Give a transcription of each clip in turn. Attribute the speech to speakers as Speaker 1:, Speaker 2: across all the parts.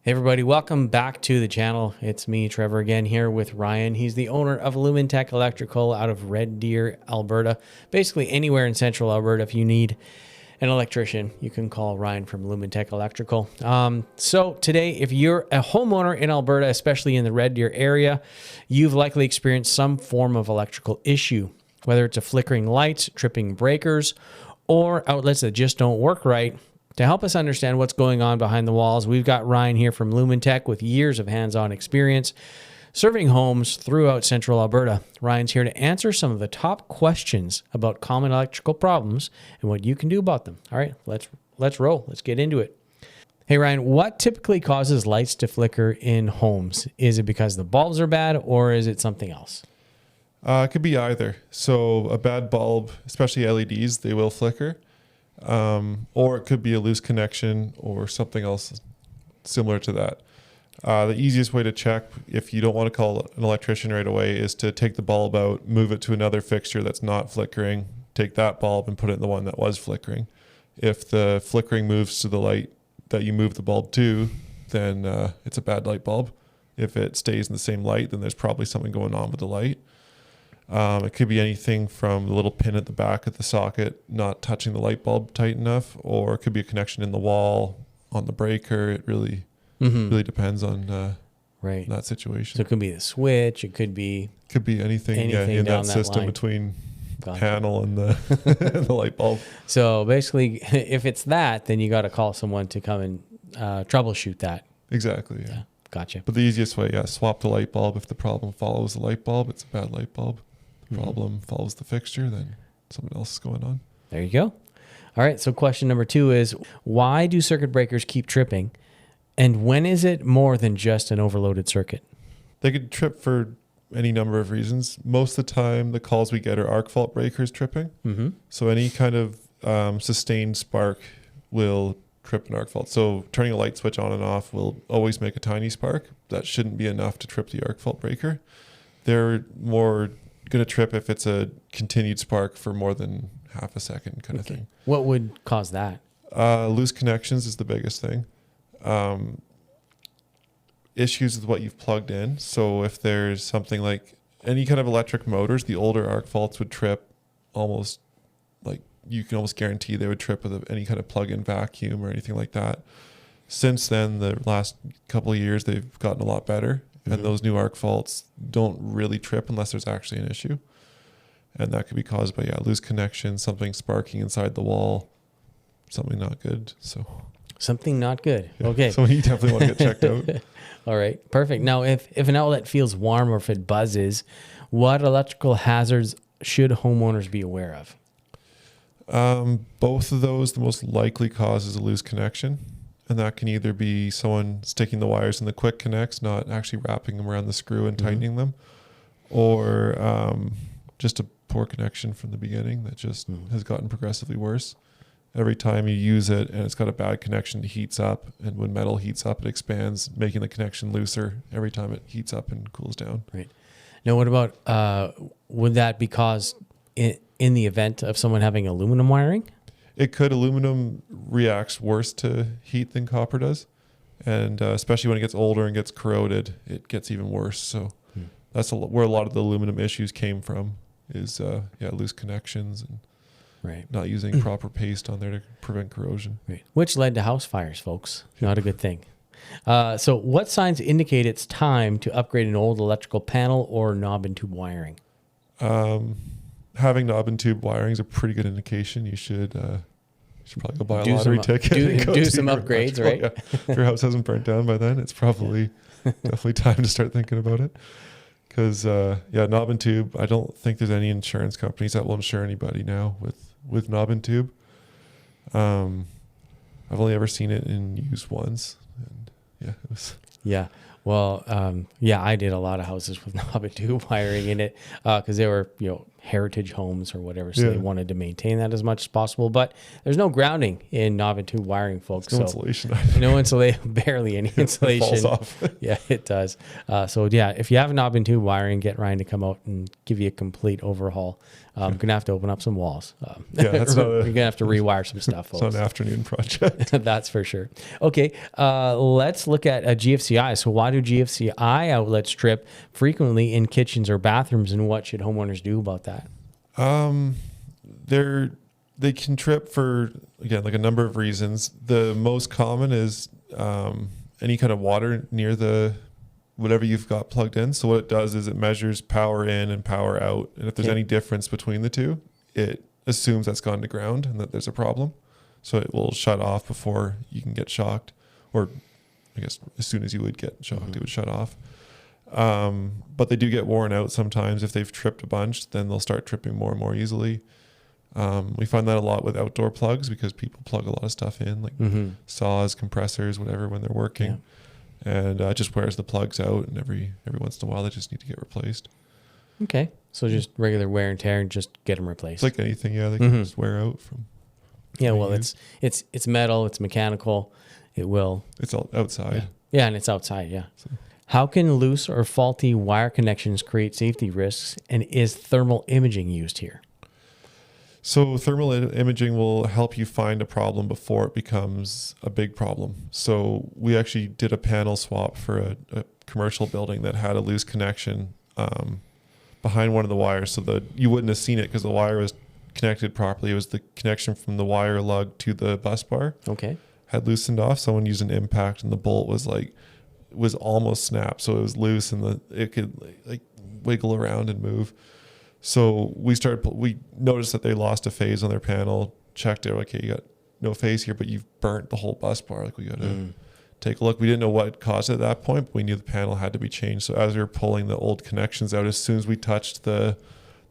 Speaker 1: Hey everybody, welcome back to the channel. It's me, Trevor, again here with Ryan. He's the owner of Lumentek Electrical out of Red Deer, Alberta. Basically anywhere in central Alberta, if you need an electrician, you can call Ryan from Lumentek Electrical. So today, if you're a homeowner in Alberta, especially in the Red Deer area, you've likely experienced some form of electrical issue, whether it's a flickering lights, tripping breakers, or outlets that just don't work right. To help us understand what's going on behind the walls, we've got Ryan here from Lumentek with years of hands-on experience serving homes throughout central Alberta. Ryan's here to answer some of the top questions about common electrical problems and what you can do about them. All right, let's roll. Let's get into it. Hey Ryan, what typically causes lights to flicker in homes? Is it because the bulbs are bad or is it something else?
Speaker 2: It could be either. So a bad bulb, especially LEDs, they will flicker. Or it could be a loose connection or something else similar to that. The easiest way to check, if you don't want to call an electrician right away, is to take the bulb out, move it to another fixture that's not flickering, take that bulb and put it in the one that was flickering. If the flickering moves to the light that you moved the bulb to, then it's a bad light bulb. If it stays in the same light, then there's probably something going on with the light. It could be anything from the little pin at the back of the socket not touching the light bulb tight enough, or it could be a connection in the wall, on the breaker. It really depends on that situation.
Speaker 1: So it could be the switch. It could be
Speaker 2: anything in that system between panel and the the light bulb.
Speaker 1: So basically, if it's that, then you got to call someone to come and troubleshoot that.
Speaker 2: Exactly. Yeah.
Speaker 1: Gotcha.
Speaker 2: But the easiest way, swap the light bulb. If the problem follows the light bulb, it's a bad light bulb. Problem follows the fixture, then something else is going on.
Speaker 1: There you go. All right. So question number 2 is, why do circuit breakers keep tripping? And when is it more than just an overloaded circuit?
Speaker 2: They could trip for any number of reasons. Most of the time, the calls we get are arc fault breakers tripping. So any kind of sustained spark will trip an arc fault. So turning a light switch on and off will always make a tiny spark. That shouldn't be enough to trip the arc fault breaker. They're more going to trip if it's a continued spark for more than half a second kind of thing.
Speaker 1: What would cause that?
Speaker 2: Loose connections is the biggest thing. Issues with what you've plugged in. So if there's something like any kind of electric motors, the older arc faults would trip almost like you can almost guarantee they would trip with any kind of plug-in vacuum or anything like that. Since then, the last couple of years, they've gotten a lot better. And those new arc faults don't really trip unless there's actually an issue. And that could be caused by, loose connection, something sparking inside the wall, something not good. So
Speaker 1: something not good. Okay.
Speaker 2: So you definitely want to get checked out.
Speaker 1: All right. Perfect. Now, if an outlet feels warm or if it buzzes, what electrical hazards should homeowners be aware of?
Speaker 2: Both of those, the most likely cause is a loose connection. And that can either be someone sticking the wires in the quick connects, not actually wrapping them around the screw and tightening them, or just a poor connection from the beginning that just has gotten progressively worse. Every time you use it and it's got a bad connection, it heats up. And when metal heats up, it expands, making the connection looser every time it heats up and cools down.
Speaker 1: Right. Now, what about, would that be caused in the event of someone having aluminum wiring?
Speaker 2: It could. Aluminum reacts worse to heat than copper does. And especially when it gets older and gets corroded, it gets even worse. So that's where a lot of the aluminum issues came from is, loose connections and not using proper paste on there to prevent corrosion.
Speaker 1: Right. Which led to house fires, folks. Not a good thing. So what signs indicate it's time to upgrade an old electrical panel or knob and tube wiring?
Speaker 2: Having knob and tube wiring is a pretty good indication. You should probably go buy a lottery ticket.
Speaker 1: Do some upgrades, right?
Speaker 2: Yeah. If your house hasn't burnt down by then, it's probably definitely time to start thinking about it. Because knob and tube, I don't think there's any insurance companies that will insure anybody now with knob and tube. I've only ever seen it in use once, and it was.
Speaker 1: Yeah. Well, I did a lot of houses with knob and tube wiring in it because they were, heritage homes or whatever. So they wanted to maintain that as much as possible. But there's no grounding in knob and tube wiring, folks.
Speaker 2: No insulation.
Speaker 1: No insulation, barely any insulation.
Speaker 2: It falls off.
Speaker 1: Yeah, it does. So yeah, if you have knob and tube wiring, get Ryan to come out and give you a complete overhaul. You're going to have to open up some walls.
Speaker 2: That's
Speaker 1: you're going to have to rewire some stuff, folks.
Speaker 2: It's not an afternoon project.
Speaker 1: That's for sure. Okay, let's look at a GFCI. So why do GFCI outlets trip frequently in kitchens or bathrooms, and what should homeowners do about that?
Speaker 2: They can trip for, again, like a number of reasons. The most common is any kind of water near the whatever you've got plugged in. So what it does is it measures power in and power out. And if there's any difference between the two, it assumes that's gone to ground and that there's a problem. So it will shut off before you can get shocked, or I guess as soon as you would get shocked, it would shut off. But they do get worn out sometimes. If they've tripped a bunch, then they'll start tripping more and more easily. We find that a lot with outdoor plugs because people plug a lot of stuff in, like saws, compressors, whatever, when they're working. And it just wears the plugs out, and every once in a while they just need to get replaced.
Speaker 1: Okay, so just regular wear and tear, and just get them replaced.
Speaker 2: It's like anything, they can just wear out from.
Speaker 1: Yeah, well, it's metal, it's mechanical, it will.
Speaker 2: It's all outside.
Speaker 1: Yeah, and it's outside. Yeah. So. How can loose or faulty wire connections create safety risks, and is thermal imaging used here?
Speaker 2: So thermal imaging will help you find a problem before it becomes a big problem. So we actually did a panel swap for a commercial building that had a loose connection behind one of the wires, so that you wouldn't have seen it because the wire was connected properly. It was the connection from the wire lug to the bus bar.
Speaker 1: Okay.
Speaker 2: Had loosened off. Someone used an impact, and the bolt was almost snapped, so it was loose, and it could like wiggle around and move. So we noticed that they lost a phase on their panel, checked it, like, hey, you got no phase here, but you've burnt the whole bus bar. Like, we got to take a look. We didn't know what caused it at that point, but we knew the panel had to be changed. So as we were pulling the old connections out, as soon as we touched the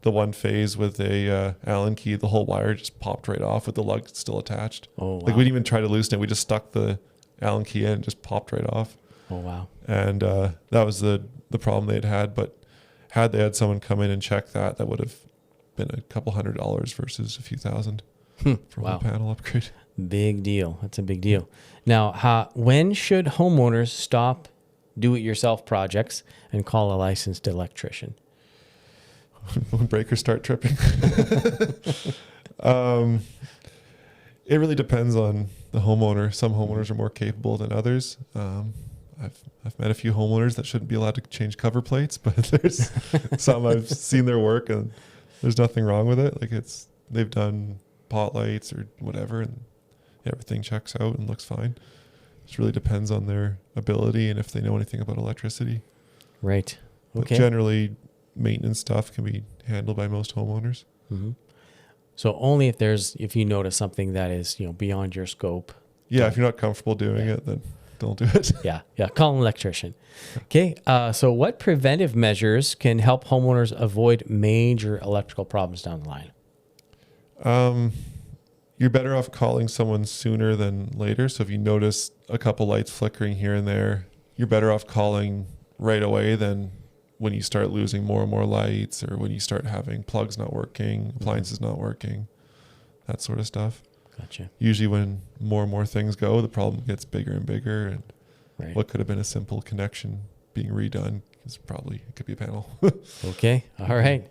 Speaker 2: one phase with a Allen key, the whole wire just popped right off with the lug still attached.
Speaker 1: Oh, wow.
Speaker 2: Like, we didn't even try to loosen it. We just stuck the Allen key in and just popped right off.
Speaker 1: Oh, wow.
Speaker 2: And that was the problem they had. But had they had someone come in and check that would have been a couple $100 versus a few thousand for a panel upgrade.
Speaker 1: Big deal. That's a big deal. Now, when should homeowners stop do-it-yourself projects and call a licensed electrician?
Speaker 2: When breakers start tripping. It really depends on the homeowner. Some homeowners are more capable than others. I've met a few homeowners that shouldn't be allowed to change cover plates, but there's some I've seen their work and there's nothing wrong with it. Like, they've done pot lights or whatever, and everything checks out and looks fine. It just really depends on their ability and if they know anything about electricity.
Speaker 1: Right. Okay.
Speaker 2: But generally, maintenance stuff can be handled by most homeowners.
Speaker 1: Mm-hmm. So only if you notice something that is beyond your scope.
Speaker 2: Yeah, if you're not comfortable doing it, then don't do it.
Speaker 1: Yeah. Call an electrician. Okay. So what preventive measures can help homeowners avoid major electrical problems down the line?
Speaker 2: You're better off calling someone sooner than later. So if you notice a couple lights flickering here and there, you're better off calling right away than when you start losing more and more lights, or when you start having plugs not working, appliances not working, that sort of stuff.
Speaker 1: Gotcha.
Speaker 2: Usually when more and more things go, the problem gets bigger and bigger, and what could have been a simple connection being redone it could be a panel.
Speaker 1: Okay. All right.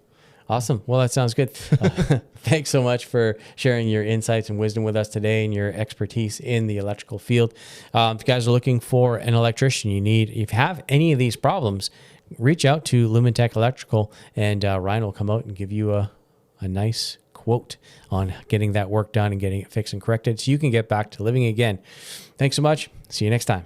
Speaker 1: Awesome. Well, that sounds good. Thanks so much for sharing your insights and wisdom with us today and your expertise in the electrical field. If you guys are looking for an electrician, if you have any of these problems, reach out to Lumentek Electrical, and Ryan will come out and give you a nice quote on getting that work done and getting it fixed and corrected so you can get back to living again. Thanks so much. See you next time.